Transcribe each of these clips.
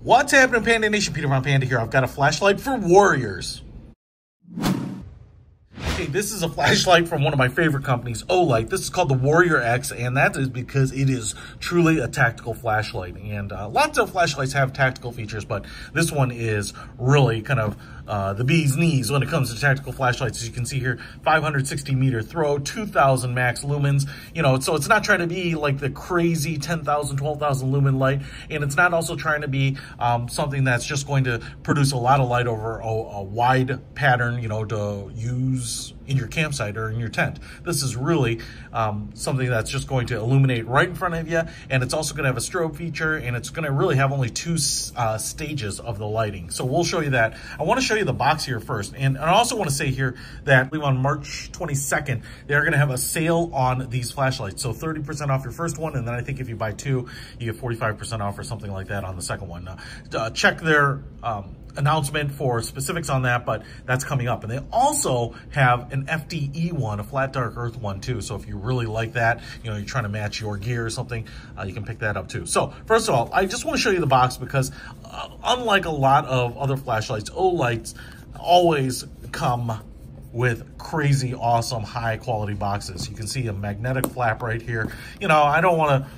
What's happening, Panda Nation? Peter Von Panda here. I've got a flashlight for warriors. Okay, this is a flashlight from one of my favorite companies, Olight. This is called the Warrior X, and that is because it is truly a tactical flashlight. And lots of flashlights have tactical features, but this one is really kind of the bee's knees when it comes to tactical flashlights. As you can see here, 560 meter throw, 2,000 max lumens. You know, so it's not trying to be like the crazy 10,000, 12,000 lumen light, and it's not also trying to be something that's just going to produce a lot of light over a wide pattern, you know, to use in your campsite or in your tent. This is really something that's just going to illuminate right in front of you, and it's also going to have a strobe feature, and it's going to really have only two stages of the lighting. So we'll show you that. I want to show you the box here first, and I also want to say here that on March 22nd, they're going to have a sale on these flashlights. So 30% off your first one, and then I think if you buy two, you get 45% off or something like that on the second one. Check their announcement for specifics on that, but that's coming up. And they also have an FDE one, a flat dark earth one too. So if you really like that, you know, you're trying to match your gear or something, you can pick that up too. So first of all, I just want to show you the box because unlike a lot of other flashlights, Olights always come with crazy awesome high quality boxes. You can see a magnetic flap right here. You know, I don't want to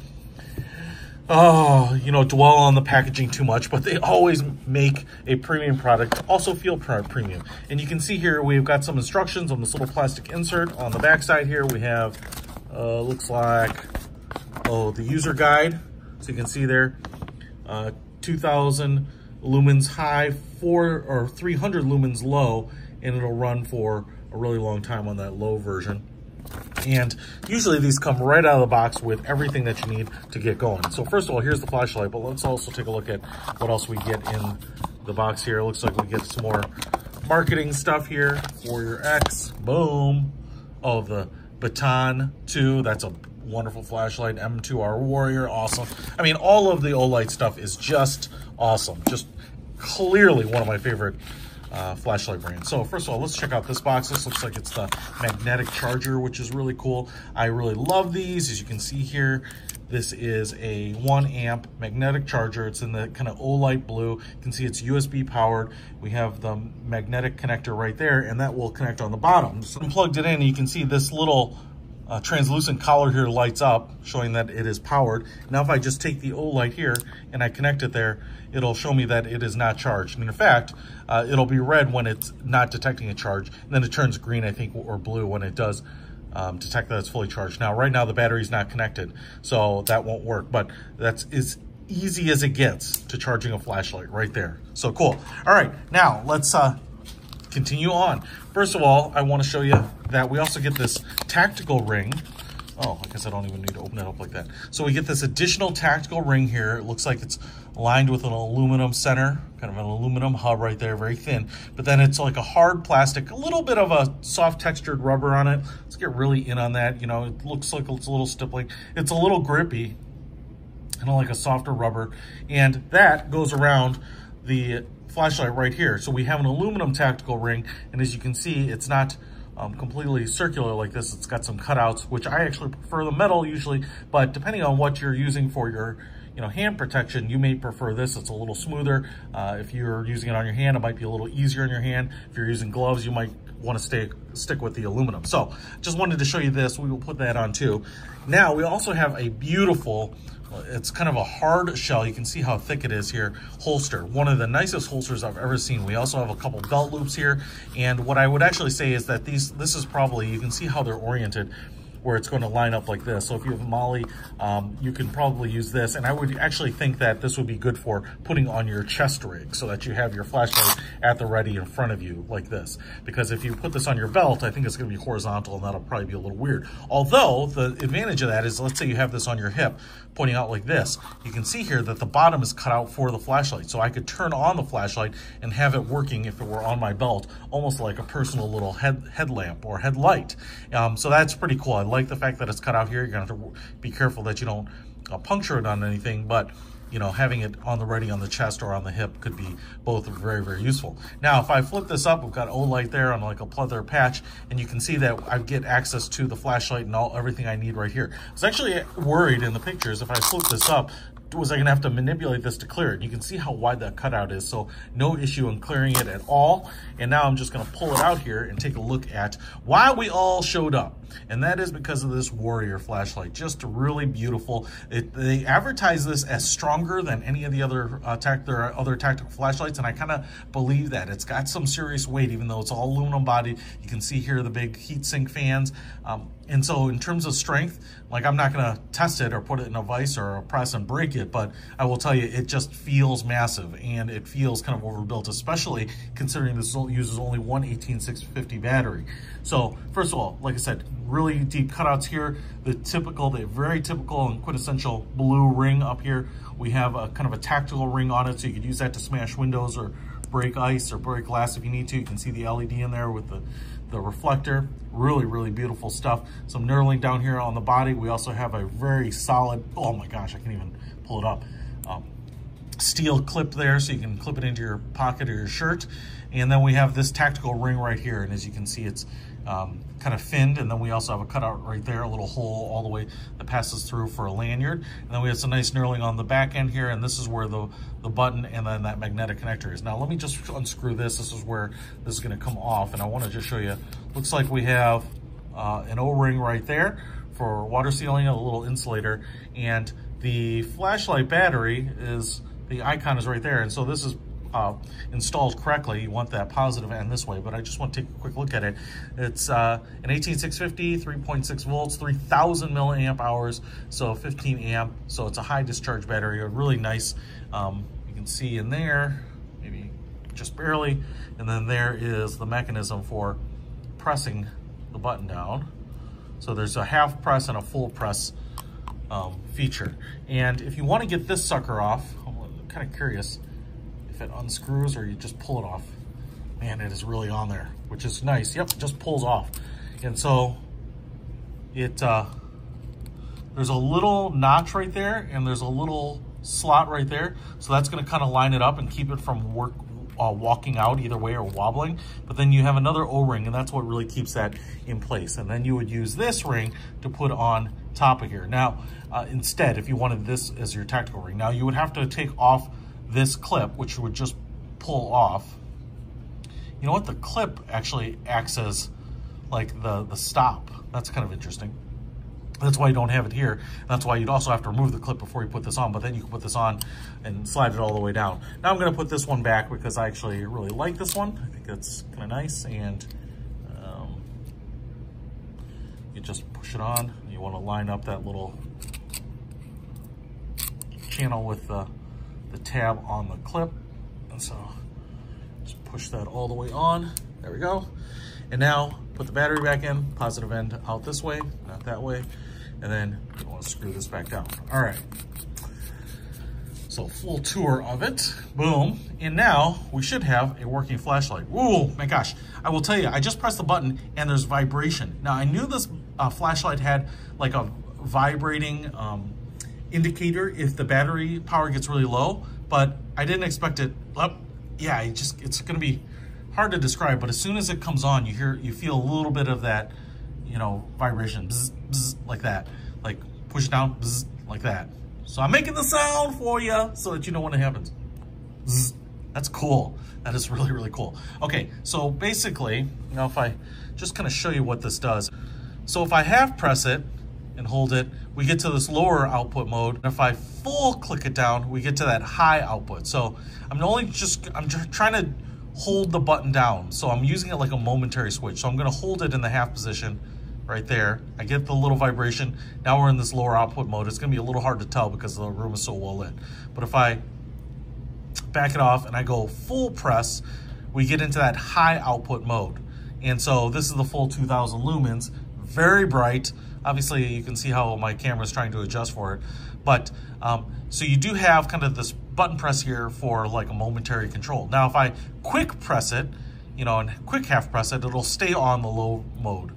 dwell on the packaging too much, but they always make a premium product also feel premium. And you can see here we've got some instructions on this little plastic insert. On the back side here we have looks like the user guide. So you can see there 2,000 lumens high, 300 lumens low, and it'll run for a really long time on that low version. And usually these come right out of the box with everything that you need to get going. So first of all, here's the flashlight, but let's also take a look at what else we get in the box here. It looks like we get some more marketing stuff here. Warrior X, boom. Oh, the Baton 2, that's a wonderful flashlight. M2R Warrior, awesome. I mean, all of the Olight stuff is just awesome. Just clearly one of my favorite flashlight brand. So first of all, let's check out this box. This looks like it's the magnetic charger, which is really cool. I really love these. As you can see here, this is a 1 amp magnetic charger. It's in the kind of Olight blue. You can see it's USB powered. We have the magnetic connector right there, and that will connect on the bottom. So I plugged it in, and you can see this little translucent collar here lights up, showing that it is powered. Now if I just take the Olight here and I connect it there, it'll show me that it is not charged. And in fact, it'll be red when it's not detecting a charge, and then it turns green, I think, or blue when it does detect that it's fully charged. Now right now the battery's not connected, so that won't work, but that's as easy as it gets to charging a flashlight right there. So cool. All right, now let's continue on. First of all, I want to show you that we also get this tactical ring. Oh, I guess I don't even need to open it up like that. So we get this additional tactical ring here. It looks like it's lined with an aluminum center, kind of an aluminum hub right there, very thin. But then it's like a hard plastic, a little bit of a soft textured rubber on it. Let's get really in on that. You know, it looks like it's a little stippling. It's a little grippy, kind of like a softer rubber. And that goes around the flashlight right here. So we have an aluminum tactical ring, and as you can see, it's not completely circular like this. It's got some cutouts, which I actually prefer the metal usually, but depending on what you're using for your hand protection, you may prefer this. It's a little smoother. If you're using it on your hand, it might be a little easier on your hand. If you're using gloves, you might want to stick with the aluminum. So just wanted to show you this. We will put that on too. Now we also have a beautiful, it's kind of a hard shell. You can see how thick it is here. Holster, one of the nicest holsters I've ever seen. We also have a couple belt loops here. And what I would actually say is that this is probably, you can see how they're oriented, where it's going to line up like this. So if you have Molly, you can probably use this. And I would actually think that this would be good for putting on your chest rig so that you have your flashlight at the ready in front of you like this. Because if you put this on your belt, I think it's going to be horizontal, and that'll probably be a little weird. Although the advantage of that is, let's say you have this on your hip pointing out like this. You can see here that the bottom is cut out for the flashlight. So I could turn on the flashlight and have it working if it were on my belt, almost like a personal little headlamp or headlight. So that's pretty cool. I like the fact that it's cut out here. You're gonna have to be careful that you don't puncture it on anything, but you know, having it on the ready on the chest or on the hip could be both very, very useful. Now, if I flip this up, we've got Olight there on like a pleather patch, and you can see that I get access to the flashlight and everything I need right here. I was actually worried in the pictures, if I flip this up, was I gonna have to manipulate this to clear it. You can see how wide that cutout is, so no issue in clearing it at all. And now I'm just gonna pull it out here and take a look at why we all showed up. And that is because of this Warrior flashlight. Just really beautiful. They advertise this as stronger than any of the other tactical flashlights, and I kind of believe that. It's got some serious weight, even though it's all aluminum bodied. You can see here the big heat sink fans. And so in terms of strength, like, I'm not gonna test it or put it in a vise or press and break it, but I will tell you, it just feels massive, and it feels kind of overbuilt, especially considering this uses only one 18650 battery. So first of all, like I said, really deep cutouts here. The very typical and quintessential blue ring up here. We have a kind of a tactical ring on it, so you could use that to smash windows or break ice or break glass if you need to. You can see the LED in there with the reflector. Really, really beautiful stuff. Some knurling down here on the body. We also have a very solid, oh my gosh, I can't even pull it up, steel clip there, so you can clip it into your pocket or your shirt. And then we have this tactical ring right here, and as you can see, it's kind of finned, and then we also have a cutout right there, a little hole all the way that passes through for a lanyard. And then we have some nice knurling on the back end here, and this is where the button and then that magnetic connector is. Now let me just unscrew this. This is where this is going to come off, and I want to just show you. Looks like we have an O-ring right there for water sealing, a little insulator, and the flashlight battery is, the icon is right there, and so this is installed correctly. You want that positive end this way, but I just want to take a quick look at it. It's an 18650, 3.6 volts, 3000 milliamp hours, so 15 amp. So it's a high discharge battery, a really nice, you can see in there, maybe just barely. And then there is the mechanism for pressing the button down. So there's a half press and a full press feature. And if you want to get this sucker off, I'm kind of curious if it unscrews or you just pull it off. Man, it is really on there, which is nice. Yep, it just pulls off. And so it there's a little notch right there, and there's a little slot right there. So that's going to kind of line it up and keep it from walking out either way or wobbling. But then you have another O-ring, and that's what really keeps that in place. And then you would use this ring to put on top of here. Now, instead, if you wanted this as your tactical ring, now you would have to take off this clip, which would just pull off. You know what? The clip actually acts as like the stop. That's kind of interesting. That's why you don't have it here. That's why you'd also have to remove the clip before you put this on, but then you can put this on and slide it all the way down. Now I'm gonna put this one back because I actually really like this one. I think it's kind of nice, and you just push it on. You wanna line up that little channel with the tab on the clip. And so just push that all the way on. There we go. And now put the battery back in, positive end out this way, not that way. And then you want to screw this back down. All right. So full tour of it, boom. And now we should have a working flashlight. Ooh, my gosh. I will tell you, I just pressed the button and there's vibration. Now I knew this flashlight had like a vibrating indicator if the battery power gets really low, but I didn't expect it. Yeah, it's gonna be hard to describe, but as soon as it comes on, you feel a little bit of that, vibration, bzz, bzz, like that, like push down, bzz, like that. So I'm making the sound for you so that you know when it happens. Bzz. That's cool. That is really, really cool. Okay, so basically, if I just kind of show you what this does. So if I half press it and hold it, we get to this lower output mode. And if I full click it down, we get to that high output. So I'm trying to hold the button down. So I'm using it like a momentary switch. So I'm gonna hold it in the half position right there. I get the little vibration. Now we're in this lower output mode. It's gonna be a little hard to tell because the room is so well lit. But if I back it off and I go full press, we get into that high output mode. And so this is the full 2000 lumens, very bright. Obviously you can see how my camera is trying to adjust for it. But so you do have kind of this button press here for like a momentary control. Now if I quick press it, and quick half press it, it'll stay on the low mode,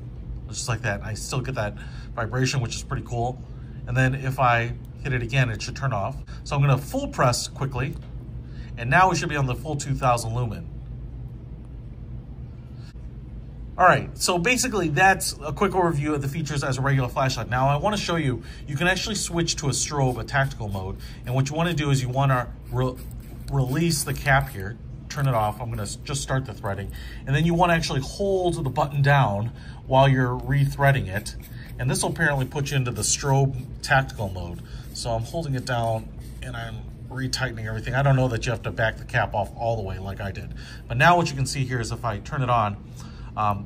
just like that. I still get that vibration, which is pretty cool. And then if I hit it again, it should turn off. So I'm gonna full press quickly, and now we should be on the full 2000 lumen. All right, so basically that's a quick overview of the features as a regular flashlight. Now I want to show you, you can actually switch to a strobe, a tactical mode. And what you want to do is you want to release the cap here, turn it off. I'm going to just start the threading. And then you want to actually hold the button down while you're rethreading it. And this will apparently put you into the strobe tactical mode. So I'm holding it down and I'm retightening everything. I don't know that you have to back the cap off all the way like I did. But now what you can see here is if I turn it on,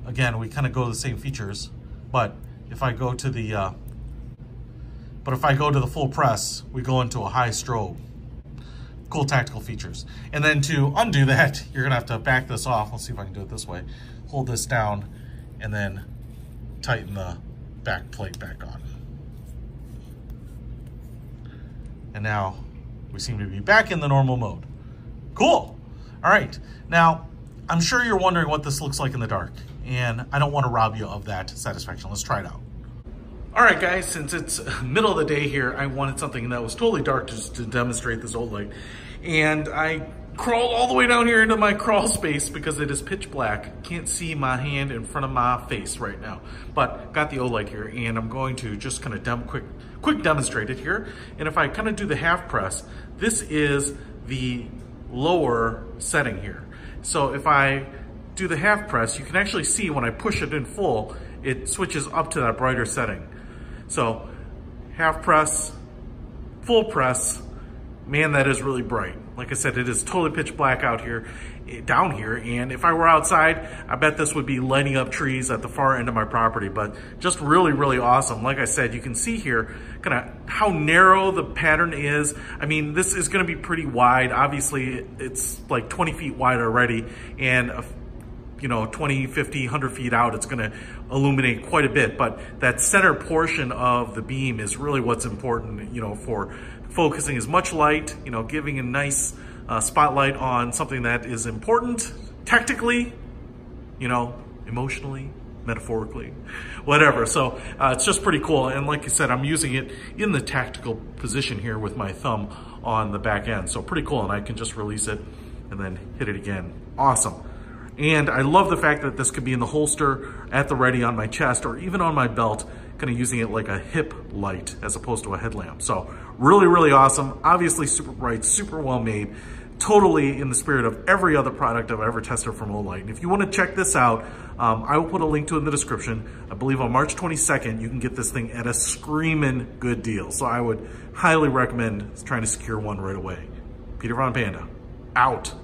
again, we kind of go to the same features, but if I go to the full press, we go into a high strobe. Cool tactical features. And then to undo that, you're gonna have to back this off. Let's see if I can do it this way. Hold this down and then tighten the back plate back on. And now we seem to be back in the normal mode. Cool. All right. Now, I'm sure you're wondering what this looks like in the dark, and I don't want to rob you of that satisfaction. Let's try it out. All right, guys, since it's middle of the day here, I wanted something that was totally dark just to demonstrate this Olight. And I crawled all the way down here into my crawl space because it is pitch black. Can't see my hand in front of my face right now, but got the Olight here, and I'm going to just kind of quick demonstrate it here. And if I kind of do the half press, this is the lower setting here. So if I do the half press, you can actually see when I push it in full, it switches up to that brighter setting. So half press, full press, man, that is really bright. Like I said, it is totally pitch black out here, down here. And if I were outside, I bet this would be lighting up trees at the far end of my property, but just really, really awesome. Like I said, you can see here kind of how narrow the pattern is. I mean, this is going to be pretty wide. Obviously, it's like 20 feet wide already, and 20, 50, 100 feet out, it's going to illuminate quite a bit. But that center portion of the beam is really what's important, for focusing as much light, giving a nice spotlight on something that is important tactically, emotionally, metaphorically, whatever. So it's just pretty cool. And like you said, I'm using it in the tactical position here with my thumb on the back end. So pretty cool. And I can just release it and then hit it again. Awesome. And I love the fact that this could be in the holster at the ready on my chest or even on my belt, kind of using it like a hip light as opposed to a headlamp. So really, really awesome. Obviously super bright, super well made. Totally in the spirit of every other product I've ever tested from Olight. And if you want to check this out, I will put a link to it in the description. I believe on March 22nd, you can get this thing at a screaming good deal. So I would highly recommend trying to secure one right away. Peter Von Panda, out.